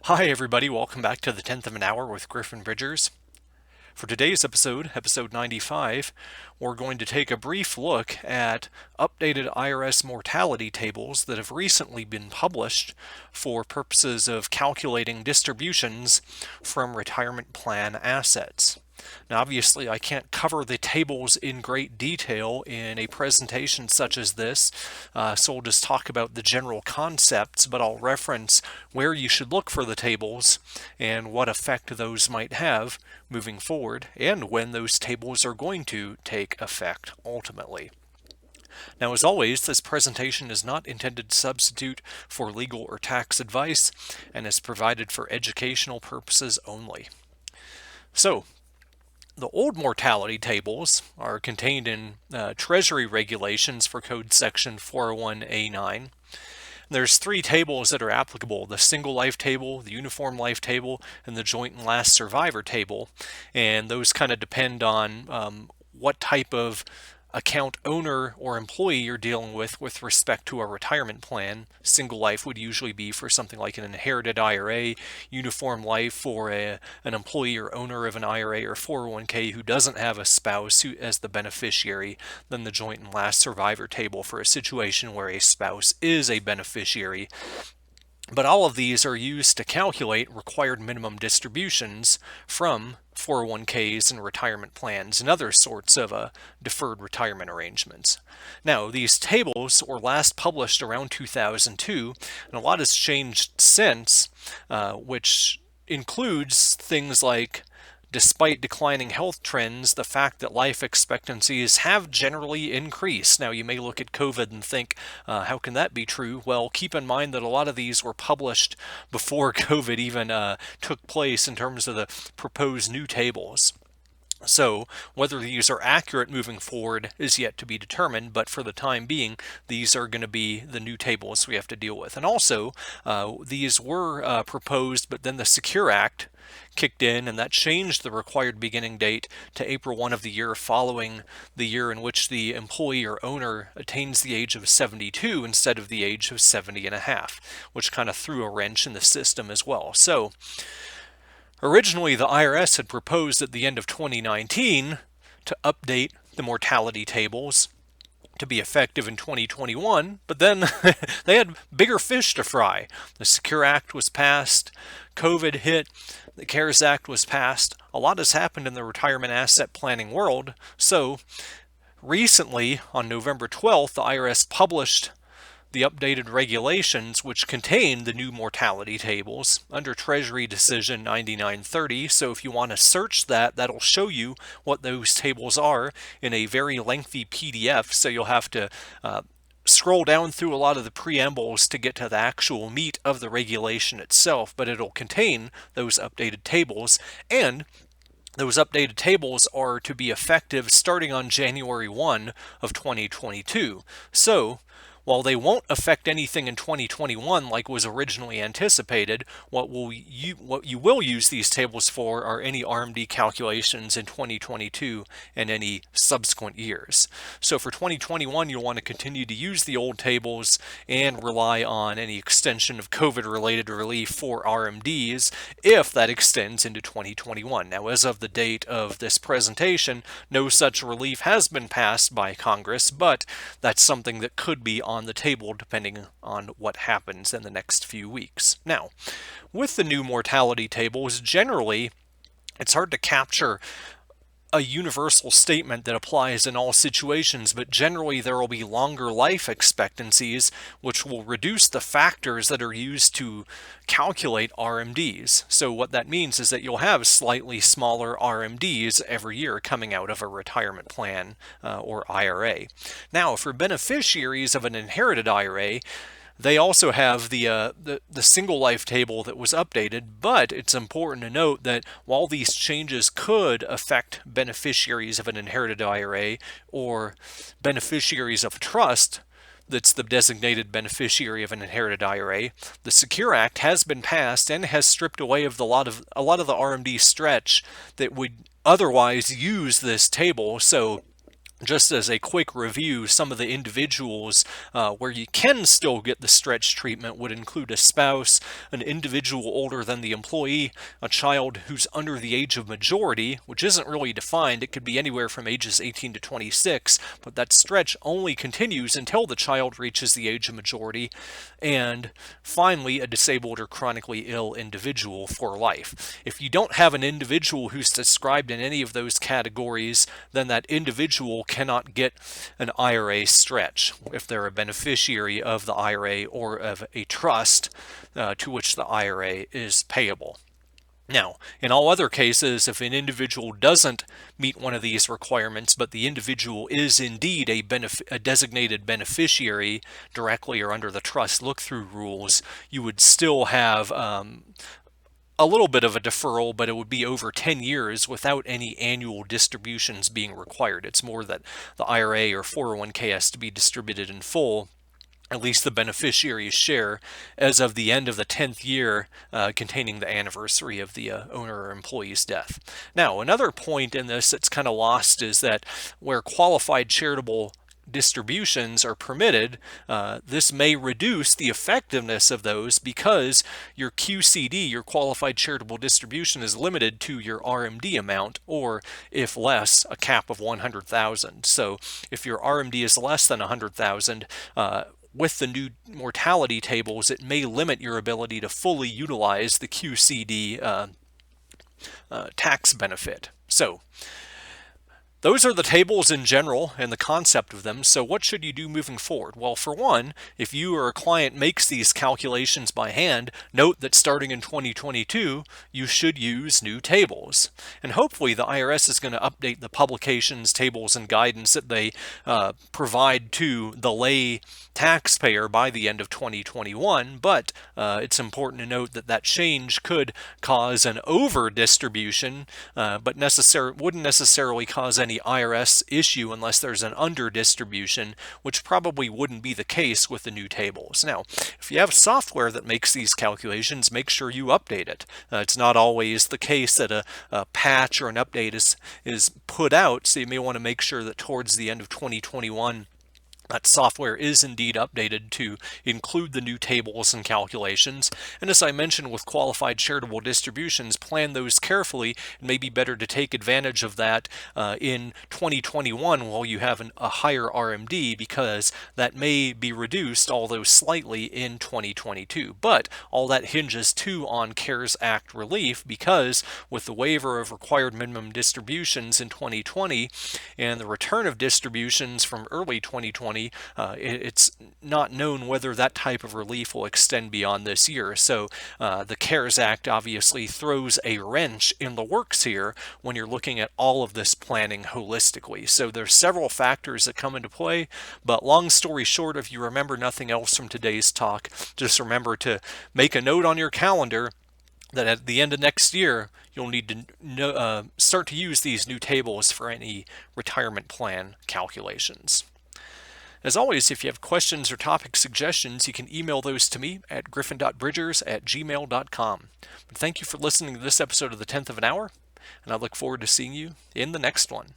Hi everybody, welcome back to the 10th of an Hour with Griffin Bridgers. For today's episode, episode 95, we're going to take a brief look at updated IRS mortality tables that have recently been published for purposes of calculating distributions from retirement plan assets. Now obviously I can't cover the tables in great detail in a presentation such as this, so we'll just talk about the general concepts, but I'll reference where you should look for the tables and what effect those might have moving forward and when those tables are going to take effect ultimately. Now, as always, this presentation is not intended to substitute for legal or tax advice and is provided for educational purposes only. So, the old mortality tables are contained in Treasury regulations for Code Section 401A9. There's three tables that are applicable: the single life table, the uniform life table, and the joint and last survivor table. And those kind of depend on what type of account owner or employee you're dealing with respect to a retirement plan. Single life would usually be for something like an inherited IRA, uniform life for an employee or owner of an IRA or 401k who doesn't have a spouse as the beneficiary. Then the joint and last survivor table for a situation where a spouse is a beneficiary. But all of these are used to calculate required minimum distributions from 401ks and retirement plans and other sorts of deferred retirement arrangements. Now, these tables were last published around 2002, and a lot has changed since, which includes things like, despite declining health trends, the fact that life expectancies have generally increased. Now, you may look at COVID and think, how can that be true? Well, keep in mind that a lot of these were published before COVID even took place in terms of the proposed new tables. So whether these are accurate moving forward is yet to be determined, but for the time being, these are going to be the new tables we have to deal with. And also, these were proposed, but then the Secure Act kicked in, and that changed the required beginning date to April 1 of the year following the year in which the employee or owner attains the age of 72 instead of the age of 70 and a half, which kind of threw a wrench in the system as well. So originally, the IRS had proposed at the end of 2019 to update the mortality tables to be effective in 2021, but then they had bigger fish to fry. The Secure Act was passed, COVID hit, the CARES Act was passed. A lot has happened in the retirement asset planning world. So recently, on November 12th, the IRS published the updated regulations, which contain the new mortality tables under Treasury Decision 9930. So if you want to search that, that'll show you what those tables are in a very lengthy PDF. So you'll have to scroll down through a lot of the preambles to get to the actual meat of the regulation itself, but it'll contain those updated tables. And those updated tables are to be effective starting on January 1 of 2022. So while they won't affect anything in 2021 like was originally anticipated, what you will use these tables for are any RMD calculations in 2022 and any subsequent years. So for 2021, you'll want to continue to use the old tables and rely on any extension of COVID-related relief for RMDs if that extends into 2021. Now, as of the date of this presentation, no such relief has been passed by Congress, but that's something that could be on the table depending on what happens in the next few weeks. Now, with the new mortality tables, generally it's hard to capture a universal statement that applies in all situations, but generally there will be longer life expectancies, which will reduce the factors that are used to calculate RMDs. So what that means is that you'll have slightly smaller RMDs every year coming out of a retirement plan or IRA. Now, for beneficiaries of an inherited IRA, they also have the single life table that was updated, but it's important to note that while these changes could affect beneficiaries of an inherited IRA or beneficiaries of a trust that's the designated beneficiary of an inherited IRA, the Secure Act has been passed and has stripped away a lot of the RMD stretch that would otherwise use this table. So Just as a quick review, some of the individuals where you can still get the stretch treatment would include a spouse, an individual older than the employee, a child who's under the age of majority, which isn't really defined. It could be anywhere from ages 18 to 26, but that stretch only continues until the child reaches the age of majority. And finally, a disabled or chronically ill individual for life. If you don't have an individual who's described in any of those categories, then that individual cannot get an IRA stretch if they're a beneficiary of the IRA or of a trust to which the IRA is payable. Now, in all other cases, if an individual doesn't meet one of these requirements, but the individual is indeed a designated beneficiary directly or under the trust look-through rules, you would still have a little bit of a deferral, but it would be over 10 years without any annual distributions being required. It's more that the IRA or 401k has to be distributed in full, at least the beneficiary's share, as of the end of the 10th year containing the anniversary of the owner or employee's death. Now, another point in this that's kind of lost is that where qualified charitable distributions are permitted, this may reduce the effectiveness of those because your QCD, your qualified charitable distribution, is limited to your RMD amount, or if less, a cap of 100,000. So if your RMD is less than 100,000, with the new mortality tables, it may limit your ability to fully utilize the QCD tax benefit. So those are the tables in general and the concept of them. So what should you do moving forward? Well, for one, if you or a client makes these calculations by hand, note that starting in 2022, you should use new tables. And hopefully the IRS is going to update the publications, tables, and guidance that they provide to the lay taxpayer by the end of 2021, but it's important to note that that change could cause an over distribution, but wouldn't necessarily cause any IRS issue unless there's an under distribution, which probably wouldn't be the case with the new tables. Now, if you have software that makes these calculations, make sure you update it. It's not always the case that a patch or an update is put out, so you may want to make sure that towards the end of 2021, that software is indeed updated to include the new tables and calculations. And as I mentioned with qualified charitable distributions, plan those carefully. It may be better to take advantage of that in 2021 while you have a higher RMD, because that may be reduced, although slightly, in 2022. But all that hinges too on CARES Act relief, because with the waiver of required minimum distributions in 2020 and the return of distributions from early 2020, it's not known whether that type of relief will extend beyond this year. So the CARES Act obviously throws a wrench in the works here when you're looking at all of this planning holistically. So there's several factors that come into play, but long story short, if you remember nothing else from today's talk, just remember to make a note on your calendar that at the end of next year, you'll need to start to use these new tables for any retirement plan calculations. As always, if you have questions or topic suggestions, you can email those to me at griffin.bridgers@gmail.com. But thank you for listening to this episode of the 10th of an Hour, and I look forward to seeing you in the next one.